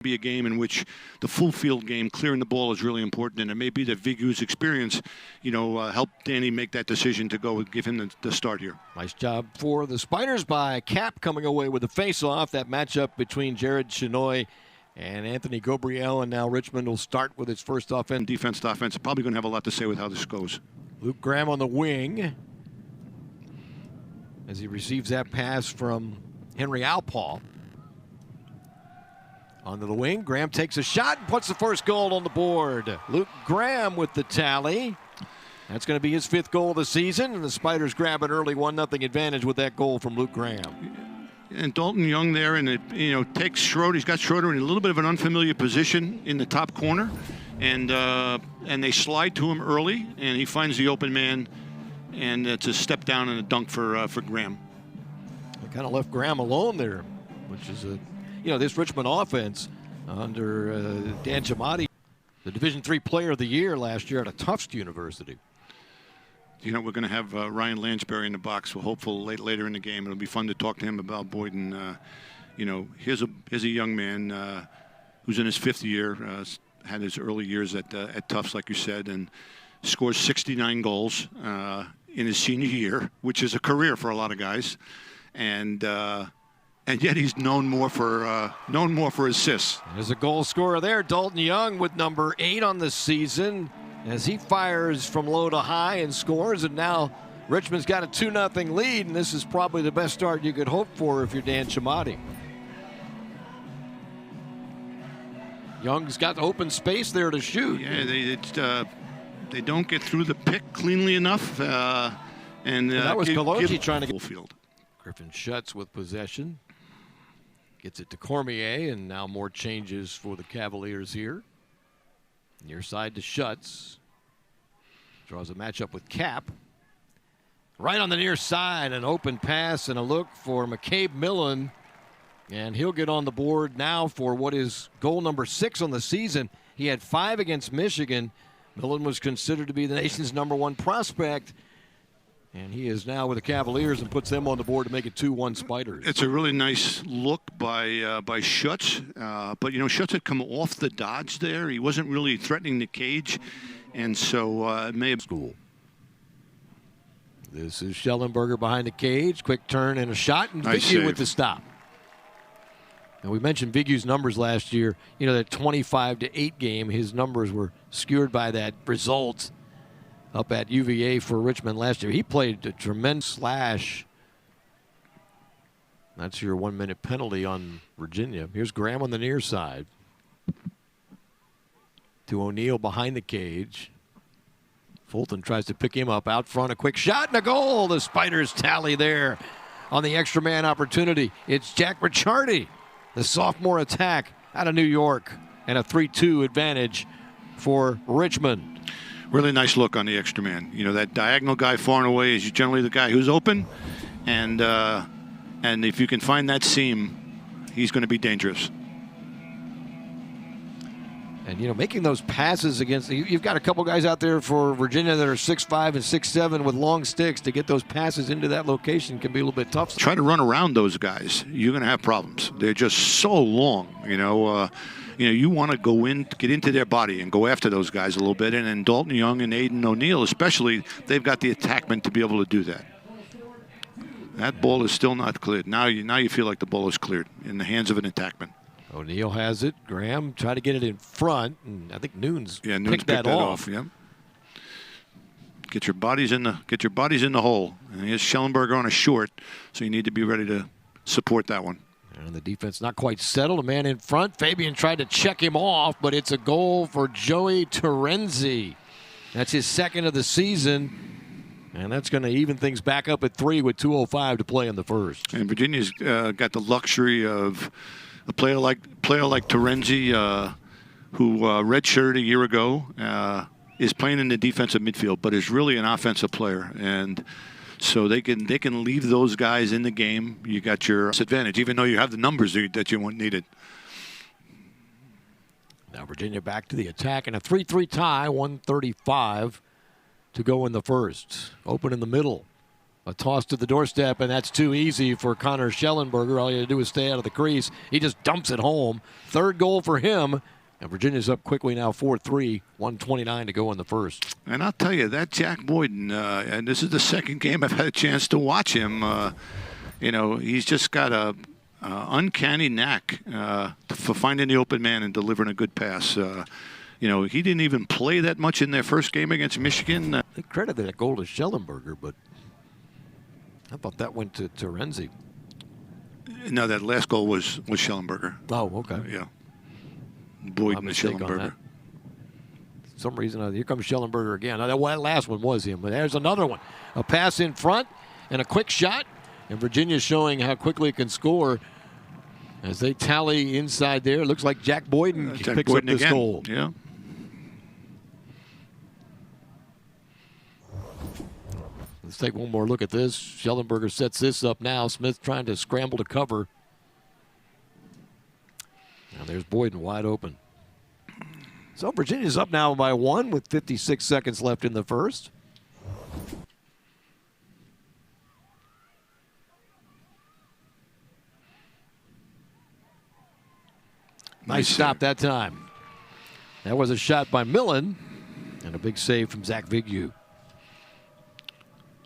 Be a game in which the full field game, clearing the ball, is really important, and it may be that Vigu's experience, helped Danny make that decision to go and give him the start here. Nice job for the Spiders by Cap coming away with a face-off. That matchup between Jared Chenoy and Anthony Gabriel, and now Richmond will start with its first offense. Defense to offense, probably going to have a lot to say with how this goes. Luke Graham on the wing as he receives that pass from Henry Alpaul. Onto the wing, Graham takes a shot and puts the first goal on the board. Luke Graham with the tally. That's going to be his 5th goal of the season, and the Spiders grab an early 1-0 advantage with that goal from Luke Graham. And Dalton Young there, and it takes Schroeder. He's got Schroeder in a little bit of an unfamiliar position in the top corner, and they slide to him early, and he finds the open man, and it's a step down and a dunk for Graham. They kind of left Graham alone there, which is this Richmond offense under Dan Giamatti, the Division III Player of the Year last year at Tufts University. We're going to have Ryan Lansbury in the box. We're hopeful later in the game. It'll be fun to talk to him about Boyden. Here's a young man who's in his 5th year, had his early years at Tufts, like you said, and scores 69 goals in his senior year, which is a career for a lot of guys, and yet he's known more for assists. There's a goal scorer there, Dalton Young, with number 8 on the season, as he fires from low to high and scores. And now Richmond's got a 2-0 lead, and this is probably the best start you could hope for if you're Dan Giamatti. Young's got open space there to shoot. Yeah, they don't get through the pick cleanly enough, and that was Galloci trying to get full field. Griffin Schutz with possession. Gets it to Cormier, and now more changes for the Cavaliers here. Near side to Schutz. Draws a matchup with Cap. Right on the near side, an open pass and a look for McCabe Millen. And he'll get on the board now for what is goal number 6 on the season. He had 5 against Michigan. Millen was considered to be the nation's #1 prospect. And he is now with the Cavaliers and puts them on the board to make it 2-1 Spiders. It's a really nice look by Schutz. But, Schutz had come off the dodge there. He wasn't really threatening the cage. And so it may have... School. This is Schellenberger behind the cage. Quick turn and a shot. And nice Vigu with the stop. And we mentioned Vigu's numbers last year. That 25-8 game, his numbers were skewed by that result up at UVA for Richmond last year. He played a tremendous slash. That's your 1-minute penalty on Virginia. Here's Graham on the near side. To O'Neal behind the cage. Fulton tries to pick him up out front. A quick shot and a goal. The Spiders tally there on the extra man opportunity. It's Jack Ricciardi, the sophomore attack out of New York, and a 3-2 advantage for Richmond. Really nice look on the extra man. That diagonal guy far and away is generally the guy who's open, and if you can find that seam, he's going to be dangerous. And making those passes against, you've got a couple guys out there for Virginia that are 6'5" and 6'7" with long sticks. To get those passes into that location can be a little bit tough. Try to run around those guys, you're going to have problems. They're just so long. You want to go in, get into their body and go after those guys a little bit. And then Dalton Young and Aiden O'Neal especially, they've got the attackment to be able to do that. That ball is still not cleared. Now you feel like the ball is cleared in the hands of an attackman. O'Neal has it. Graham tried to get it in front, and I think Nunes picked that off. Yeah. Get your bodies in the hole. And here's Schellenberger on a short, so you need to be ready to support that one. And the defense not quite settled. A man in front. Fabian tried to check him off, but it's a goal for Joey Terenzi. That's his 2nd of the season, and that's going to even things back up at 3 with 2:05 to play in the first. And Virginia's got the luxury of a player like Terenzi, who redshirted a year ago, is playing in the defensive midfield, but is really an offensive player, and so they can leave those guys in the game. You got your advantage, even though you have the numbers that you needed. Now Virginia back to the attack and a 3-3 tie, 1:35 to go in the first. Open in the middle. A toss to the doorstep, and that's too easy for Connor Schellenberger. All you had to do is stay out of the crease. He just dumps it home. Third goal for him. And Virginia's up quickly now, 4-3, 1:29 to go in the first. And I'll tell you, that Jack Boyden, and this is the second game I've had a chance to watch him, he's just got a uncanny knack for finding the open man and delivering a good pass. He didn't even play that much in their first game against Michigan. They credited that goal to Schellenberger, but I thought that went to Terenzi. No, that last goal was Schellenberger. Oh, okay. Yeah. Boyden and Schellenberger. For some reason, here comes Schellenberger again. Now, that last one was him, but there's another one. A pass in front and a quick shot, and Virginia's showing how quickly it can score as they tally inside there. It looks like Jack Boyden picks up this goal. Yeah. Let's take one more look at this. Schellenberger sets this up now. Smith trying to scramble to cover. Now there's Boyden wide open. So Virginia's up now by 1 with 56 seconds left in the first. Nice stop that time. That was a shot by Millen and a big save from Zach Vignew.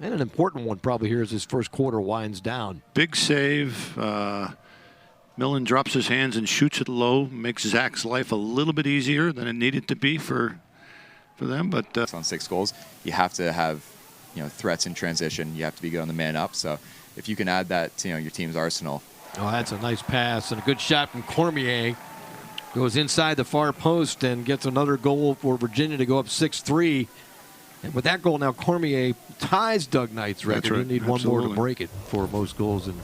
And an important one probably here as his first quarter winds down. Big save. Millen drops his hands and shoots it low. Makes Zach's life a little bit easier than it needed to be for them. But on 6 goals, you have to have threats in transition. You have to be good on the man up. So if you can add that to your team's arsenal. Oh, that's a nice pass and a good shot from Cormier. Goes inside the far post and gets another goal for Virginia to go up 6-3. And with that goal now, Cormier ties Doug Knight's record. Right. You need one more to break it for most goals in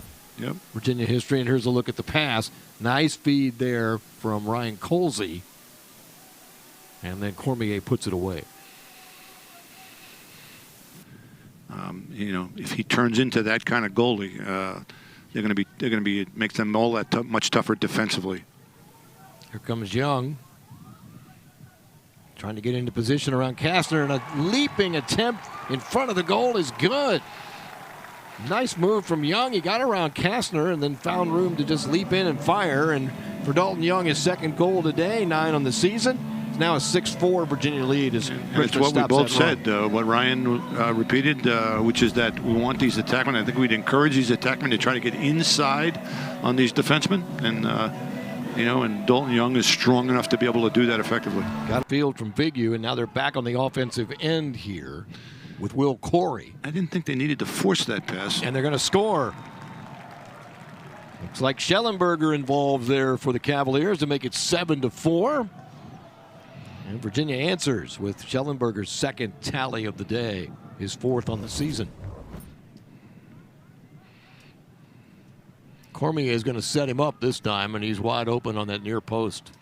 Virginia history. And here's a look at the pass. Nice feed there from Ryan Colsey. And then Cormier puts it away. If he turns into that kind of goalie, they're going to be it makes them all that much tougher defensively. Here comes Young. Trying to get into position around Kastner, and a leaping attempt in front of the goal is good. Nice move from Young. He got around Kastner and then found room to just leap in and fire. And for Dalton Young, his second goal today, 9 on the season. It's now a 6-4 Virginia lead. It's what we both said, what Ryan repeated, which is that we want these attackmen. I think we'd encourage these attackmen to try to get inside on these defensemen. And Dalton Young is strong enough to be able to do that effectively. Got a field from Vignew, and now they're back on the offensive end here with Will Corey. I didn't think they needed to force that pass. And they're going to score. Looks like Schellenberger involved there for the Cavaliers to make it 7-4. And Virginia answers with Schellenberger's second tally of the day, his 4th on the season. Cormier is going to set him up this time, and he's wide open on that near post.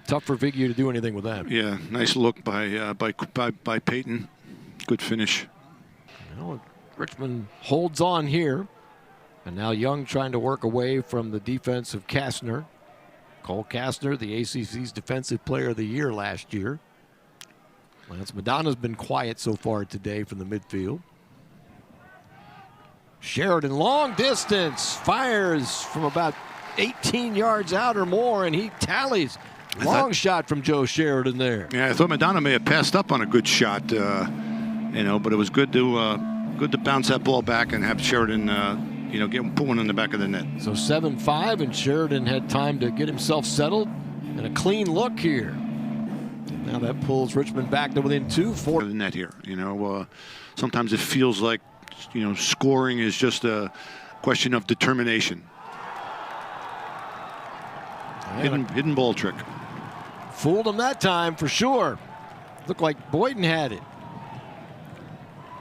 Tough for Vignew to do anything with that. Yeah, nice look by Peyton. Good finish. Richmond holds on here, and now Young trying to work away from the defense of Kastner. Cole Kastner, the ACC's Defensive Player of the Year last year. Lance Madonna's been quiet so far today from the midfield. Sheridan, long distance, fires from about 18 yards out or more, and he tallies. Long shot from Joe Sheridan there. Yeah, I thought Madonna may have passed up on a good shot, but it was good to bounce that ball back and have Sheridan, put one in the back of the net. So 7-5, and Sheridan had time to get himself settled, and a clean look here. And now that pulls Richmond back to within 2-4. The net here, sometimes it feels like scoring is just a question of determination. Hidden ball trick. Fooled him that time for sure. Looked like Boyden had it.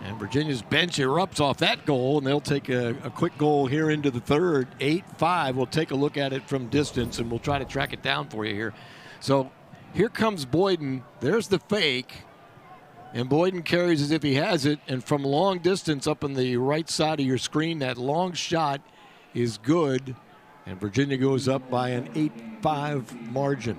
And Virginia's bench erupts off that goal, and they'll take a quick goal here into the third. 8-5. We'll take a look at it from distance, and we'll try to track it down for you here. So here comes Boyden. There's the fake. And Boyden carries as if he has it. And from long distance up on the right side of your screen, that long shot is good. And Virginia goes up by an 8-5 margin.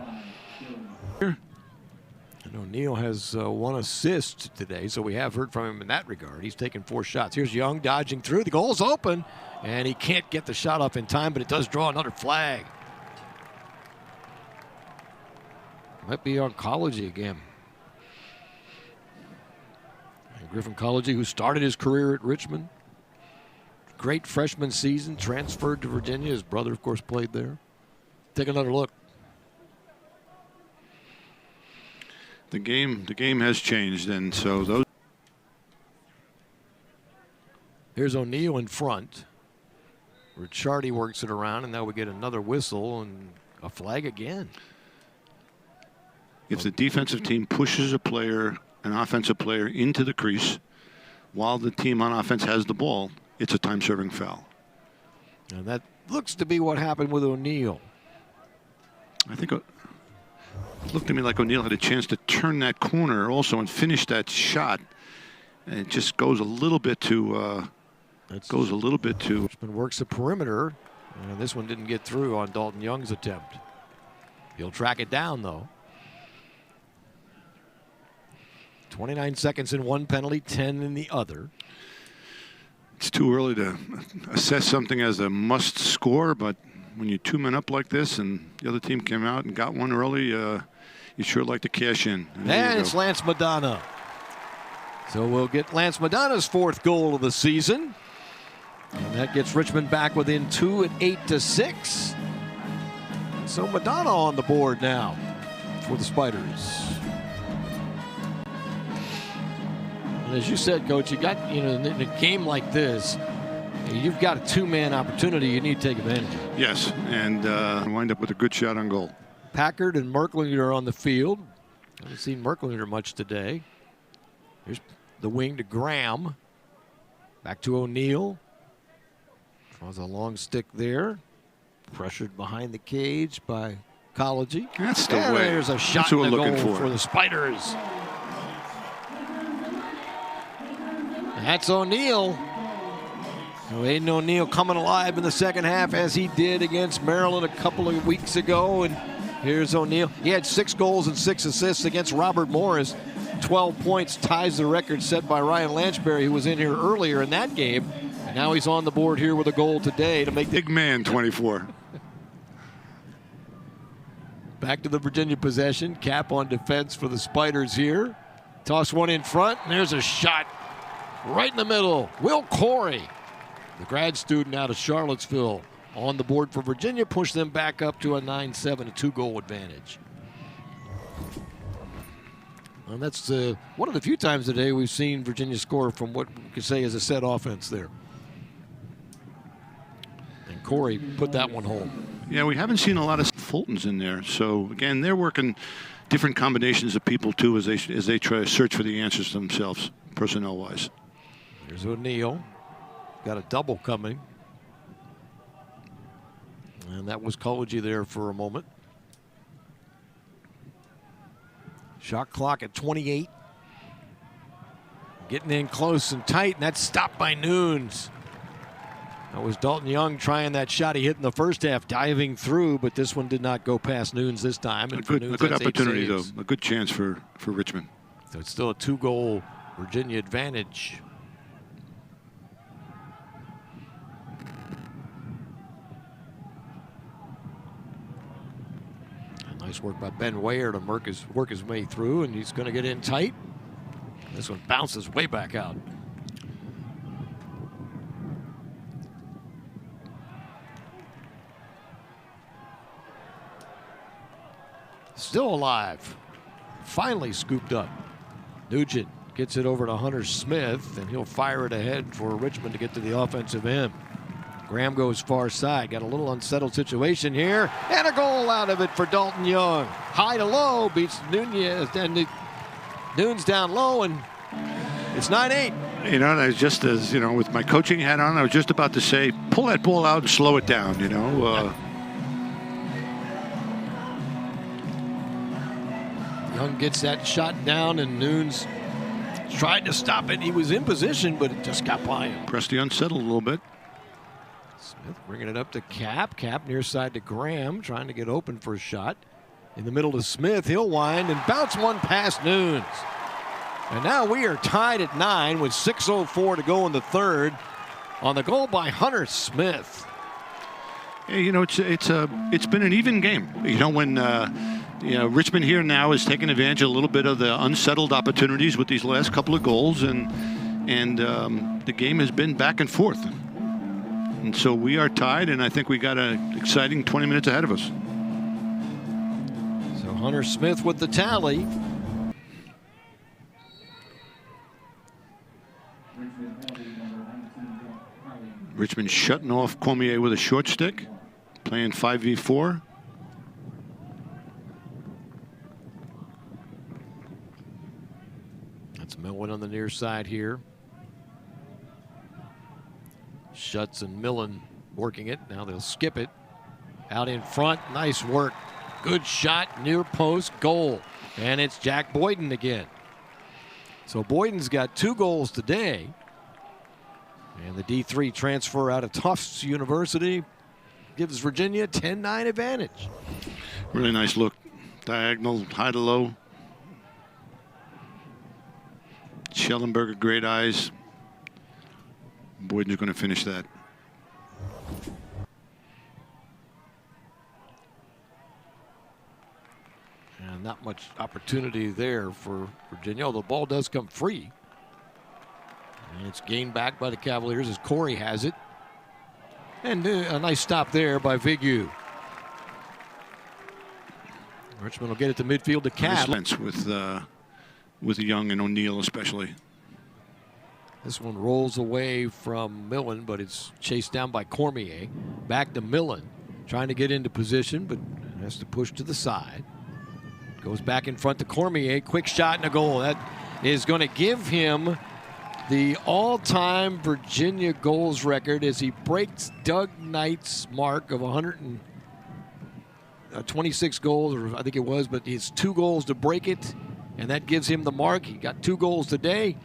And And O'Neal has 1 assist today, so we have heard from him in that regard. He's taken 4 shots. Here's Young dodging through. The goal's open, and he can't get the shot off in time, but it does draw another flag. Might be oncology again. And Griffin College, who started his career at Richmond. Great freshman season, transferred to Virginia. His brother, of course, played there. Take another look. The game has changed, and so those. Here's O'Neal in front. Ricciardi works it around, and now we get another whistle and a flag again. If the defensive team pushes an offensive player into the crease while the team on offense has the ball, it's a time-serving foul. And that looks to be what happened with O'Neal. I think it looked to me like O'Neal had a chance to turn that corner also and finish that shot. And it just goes a little bit too. Richmond works the perimeter, and this one didn't get through on Dalton Young's attempt. He'll track it down, though. 29 seconds in one penalty, 10 in the other. It's too early to assess something as a must score, but when you're 2 men up like this and the other team came out and got one early, you sure like to cash in. And it's Lance Madonna. So we'll get Lance Madonna's 4th goal of the season. And that gets Richmond back within 2 at 8-6. So Madonna on the board now for the Spiders. And as you said, Coach, you got, in a game like this, you've got a 2-man opportunity you need to take advantage of. Yes, and wind up with a good shot on goal. Packard and Merklinger are on the field. Haven't seen Merklinger much today. Here's the wing to Graham. Back to O'Neal. Draws a long stick there. Pressured behind the cage by Collegy. That's the way. There's a shot in the goal for the Spiders. That's O'Neal. Aiden O'Neal coming alive in the second half as he did against Maryland a couple of weeks ago. And here's O'Neal. He had 6 goals and 6 assists against Robert Morris. 12 points, ties the record set by Ryan Lanchberry, who was in here earlier in that game. And now he's on the board here with a goal today to make the big man 24. Back to the Virginia possession. Cap on defense for the Spiders here. Toss one in front, and there's a shot right in the middle. Will Corey, the grad student out of Charlottesville, on the board for Virginia, push them back up to a 9-7, a 2-goal advantage. And that's one of the few times today we've seen Virginia score from what we could say is a set offense there. And Corey put that one home. Yeah, we haven't seen a lot of Fultons in there. So, again, they're working different combinations of people, too, as they try to search for the answers themselves, personnel-wise. There's O'Neal. Got a double coming. And that was Collegy there for a moment. Shot clock at 28. Getting in close and tight, and that's stopped by Nunes. That was Dalton Young trying that shot he hit in the first half, diving through, but this one did not go past Nunes this time. And a good opportunity, though. A good chance for Richmond. So it's still a 2-goal Virginia advantage. Nice work by Ben Weyer to work his way through, and he's going to get in tight. This one bounces way back out. Still alive. Finally scooped up. Nugent gets it over to Hunter Smith, and he'll fire it ahead for Richmond to get to the offensive end. Graham goes far side. Got a little unsettled situation here. And a goal out of it for Dalton Young. High to low beats Nunez. And Nunes down low, and it's 9-8. You know, I was just as, with my coaching hat on, I was just about to say, pull that ball out and slow it down, Young gets that shot down, and Nunes tried to stop it. He was in position, but it just got by him. Pressed the unsettled a little bit. Smith bringing it up to Cap. Cap near side to Graham, trying to get open for a shot. in the middle to Smith. He'll wind and bounce one past Nunes. And now we are tied at 9 with 6:04 to go in the third on the goal by Hunter Smith. Yeah, you know, it's been an even game. You know, when Richmond here now is taking advantage of a little bit of the unsettled opportunities with these last couple of goals, and the game has been back and forth. And so we are tied, and I think we got an exciting 20 minutes ahead of us. So Hunter Smith with the tally. Richmond shutting off Cormier with a short stick, playing 5v4. That's Millen on the near side here. Schutz and Millen working it. Now they'll skip it. Out in front. Nice work. Good shot. Near post. Goal. And it's Jack Boyden again. So Boyden's got 2 goals today. And the D3 transfer out of Tufts University gives Virginia a 10-9 advantage. Really nice look. Diagonal, high to low. Schellenberger, great eyes. Boyden's going to finish that. And not much opportunity there for Virginia. The ball does come free. And it's gained back by the Cavaliers as Corey has it. And a nice stop there by Vigu. Richmond will get it to midfield to Cav. Nice with Young and O'Neal especially. This one rolls away from Millen, but it's chased down by Cormier. Back to Millen, trying to get into position, but has to push to the side. Goes back in front to Cormier. Quick shot and a goal. That is going to give him the all-time Virginia goals record as he breaks Doug Knight's mark of 126 goals, or I think it was, but he's 2 goals to break it, and that gives him the mark. He got 2 goals today,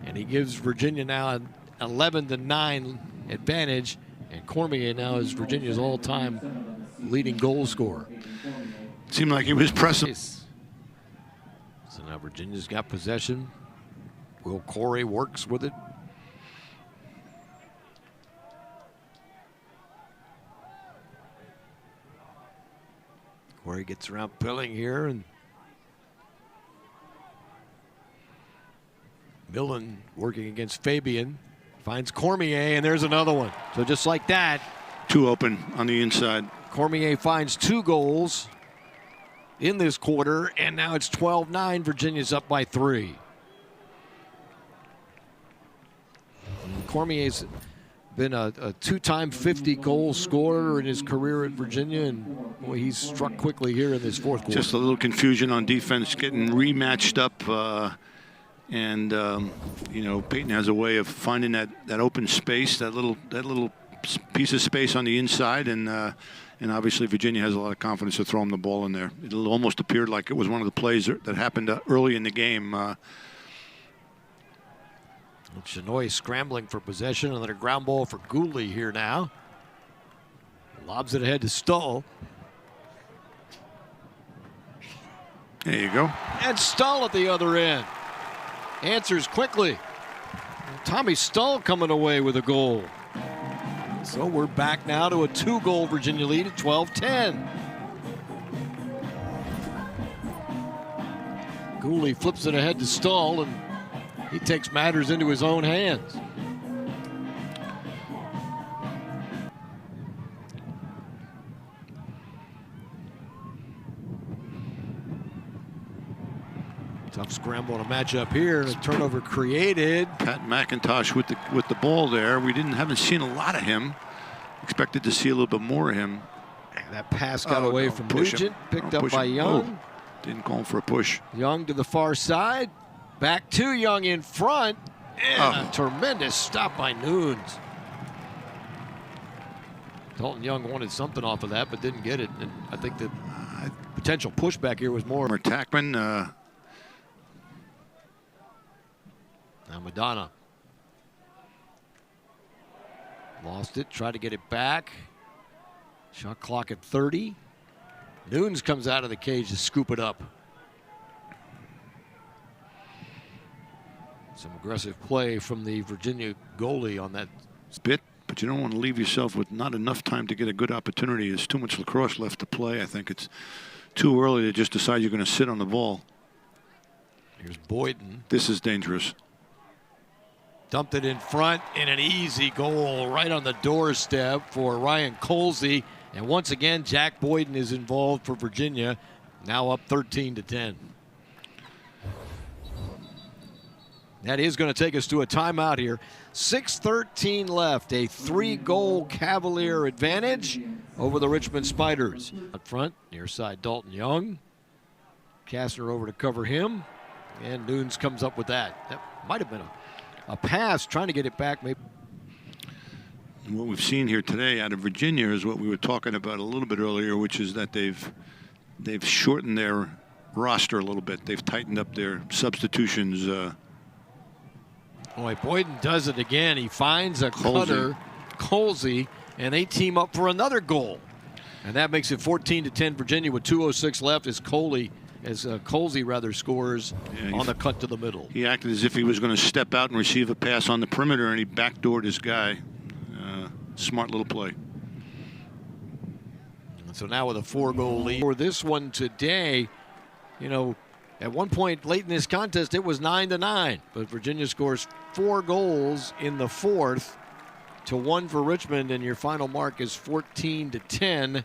and he gives Virginia now an 11-9 advantage, and Cormier now is Virginia's all-time leading goal scorer. Seemed like he was pressing. So now Virginia's got possession. Will Corey works with it. Corey gets around Pilling here, and Millen working against Fabian. Finds Cormier, and there's another one. So just like that. 2 open on the inside. Cormier finds 2 goals in this quarter, and now it's 12-9. Virginia's up by 3. Cormier's been a 2-time 50-goal scorer in his career at Virginia, and boy, he's struck quickly here in this fourth quarter. Just a little confusion on defense, getting rematched up, and you know, Peyton has a way of finding that open space, that little piece of space on the inside, and obviously Virginia has a lot of confidence to throw him the ball in there. It almost appeared like it was one of the plays that happened early in the game. Chenoy scrambling for possession, and then a ground ball for Gooley here now. Lobs it ahead to Stull. There you go. And Stull at the other end. Answers quickly. Tommy Stull coming away with a goal. So we're back now to a 2-goal Virginia lead at 12-10. Gooley flips it ahead to Stull, and he takes matters into his own hands. Tough scramble and a matchup here. A turnover created. Pat McIntosh with the ball there. We haven't seen a lot of him. Expected to see a little bit more of him. That pass got away from Nugent. Picked up by Young. Didn't call him for a push. Young to the far side. Back to Young in front. And a tremendous stop by Nunes. Dalton Young wanted something off of that, but didn't get it. And I think the potential pushback here was more. Tackman. Now Madonna. Lost it, tried to get it back. Shot clock at 30. Nunes comes out of the cage to scoop it up. Some aggressive play from the Virginia goalie on that bit, but you don't want to leave yourself with not enough time to get a good opportunity. There's too much lacrosse left to play. I think it's too early to just decide you're going to sit on the ball. Here's Boyden. This is dangerous. Dumped it in front, and an easy goal right on the doorstep for Ryan Colsey. And once again, Jack Boyden is involved for Virginia, now up 13-10. That is going to take us to a timeout here. 6:13 left, a 3-goal Cavalier advantage over the Richmond Spiders. Up front, near side Dalton Young. Kastner over to cover him, and Nunes comes up with that. That might have been a pass, trying to get it back. Maybe. And what we've seen here today out of Virginia is what we were talking about a little bit earlier, which is that they've shortened their roster a little bit. They've tightened up their substitutions. Boy, Boyden does it again. He finds a cutter, Colsey, and they team up for another goal. And that makes it 14-10 Virginia with 2:06 left as Colsey scores on the cut to the middle. He acted as if he was going to step out and receive a pass on the perimeter, and he backdoored his guy. Smart little play. And so now with a 4-goal lead for this one today, you know, at one point late in this contest, it was 9-9, but Virginia scores 4 goals in the fourth to 1 for Richmond, and your final mark is 14-10.